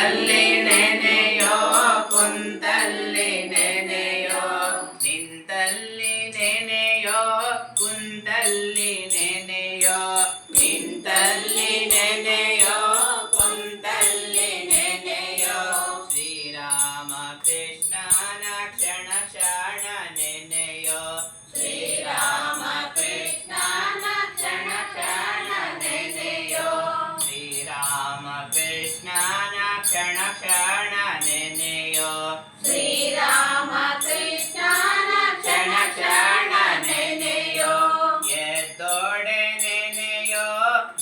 ನಿಂತಲ್ಲಿ ನೆನೆಯೋ ಕುಂತಲ್ಲಿ ನೆನೆಯೋ ನಿಂತಲ್ಲಿ ನೆನೆಯೋ ಕುಂತಲ್ಲಿ ನೆನೆಯೋ ನಿಂತಲ್ಲಿ ನೆನೆಯೋ ಕುಂತಲ್ಲಿ ನೆನೆಯೋ ಶ್ರೀರಾಮ ಕೃಷ್ಣನ ಕ್ಷಣ ಕ್ಷಣ ನೆನೆಯೋ ಶ್ರೀರಾಮ ಕೃಷ್ಣನ ಕ್ಷಣ ಕ್ಷಣ ನೆನೆಯೋ ಶ್ರೀರಾಮ ಕೃಷ್ಣನ ಕ್ಷಣ ಕ್ಷಣ ನೆನೆಯೋ ಶ್ರೀರಾಮ ಕೃಷ್ಣನ ಕ್ಷಣ ಕ್ಷಣ ನೆನೆಯೋ ಎದ್ದೋಡೆ ನೆನೆಯೋ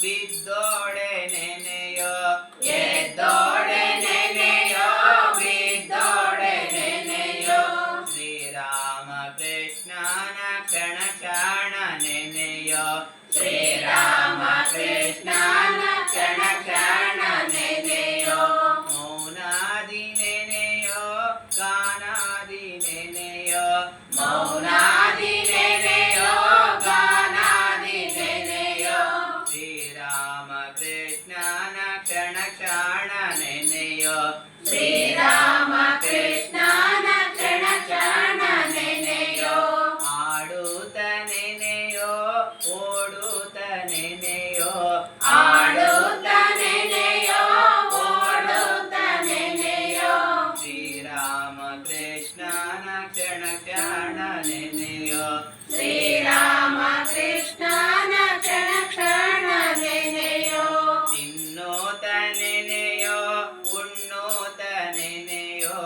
ಬಿದ್ದೋಡೆ ನೆನೆಯೋ ಎದ್ದೋಡೆ ನೆನೆಯೋ ಬಿದ್ದೋಡೆ ನೆನೆಯೋ ಶ್ರೀರಾಮ ಕೃಷ್ಣನ ಕ್ಷಣ ಕ್ಷಣ ನೆನೆಯೋ ಶ್ರೀರಾಮ ಕೃಷ್ಣನ ಕ್ಷಣ ಕ್ಷಣ ನೆನೆಯೋ ಮೌನಾದಿ ನೆನೆಯೋ ಗಾನಾದಿ ನೆನೆಯೋ ಮೌನಾದಿ ನೆನೆಯೋ ಗಾನಾದಿ ನೆನೆಯೋ ಶ್ರೀರಾಮ ಕೃಷ್ಣನ ಕ್ಷಣ ಕ್ಷಣ ನೆನೆಯೋ ಶ್ರೀರಾಮ ಕೃಷ್ಣನ ಕ್ಷಣ ಕ್ಷಣ ನೆನೆಯೋ ಆಡುತ್ತ ನೆನೆಯೋ ಓಡುತ್ತ ನೆನೆಯೋ ಆಡುತ್ತ ನೆನೆಯೋ ಓಡುತ್ತ ನೆನೆಯೋ ಶ್ರೀರಾಮ ಕೃಷ್ಣನ ಕ್ಷಣ ಕ್ಷಣ ನೆನೆಯೋ ಶ್ರೀರಾಮ ಕೃಷ್ಣನ ಕ್ಷಣ ಕ್ಷಣ ನೆನೆಯೋ ತಿನ್ನೋತ ನೆನೆಯೋ ಉಣ್ಣೋತ ನೆನೆಯೋ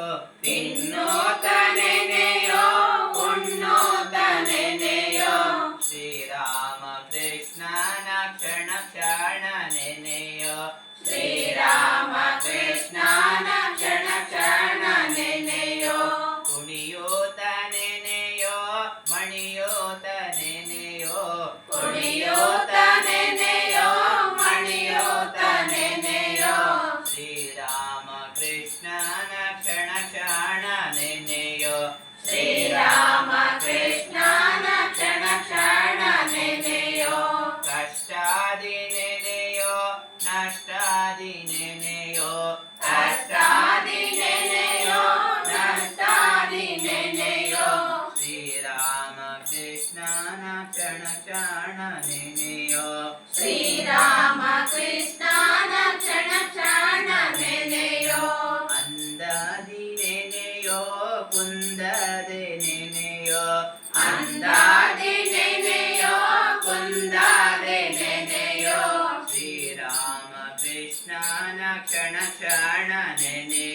ತಿನ್ನೋತ ನೆನೆಯೋ ಉಣ್ಣೋತ ನೆನೆಯೋ ಶ್ರೀರಾಮ ಕೃಷ್ಣನ ಕ್ಷಣ ಕ್ಷಣ ನೆನೆಯೋ ಶ್ರೀರಾಮ ಕೃಷ್ಣನ ಕ್ಷಣ ಕ್ಷಣ ನೆನೆಯೋ ಕುಣಿಯೋತ ನೆನೆಯೋ ಮಣಿಯೋತ ನೆನೆಯೋ ಕುಣಿಯೋತ ನೆನೆಯೋ ಮಣಿಯೋತ ನೆನೆಯೋ ಶ್ರೀರಾಮ ಕೃಷ್ಣನ ಕ್ಷಣ ಕ್ಷಣ ನೆನೆಯೋ ಶ್ರೀರಾಮ ಕೃಷ್ಣನ ಕ್ಷಣ ಕ್ಷಣ ನೆನೆಯೋ ಕಷ್ಟಾದಿ ನೆನೆಯೋ ನಷ್ಟಾದಿ ನೆನೆಯೋ ಕಷ್ಟಾದಿ ನೆನೆಯೋ ನಷ್ಟಾದಿ ನೆನೆಯೋ ಶ್ರೀರಾಮ ಕೃಷ್ಣನ ಕ್ಷಣ ಕ್ಷಣ ನೆನೆಯೋ ಶ್ರೀರಾಮ ಕೃಷ್ಣನ ಕ್ಷಣ ಕ್ಷಣ ನೆನೆಯೋ ಅಂದಾದಿ ನೆನೆಯೋ ಕುಂದದೆ ನೆನೆಯೋ ಅಂದಾದಿ ನೆನೆಯೋ ಕುಂದದೆ ನೆನೆಯೋ ಶ್ರೀರಾಮ ಕೃಷ್ಣನ ಕ್ಷಣ ಕ್ಷಣ ನೆನೆಯೋ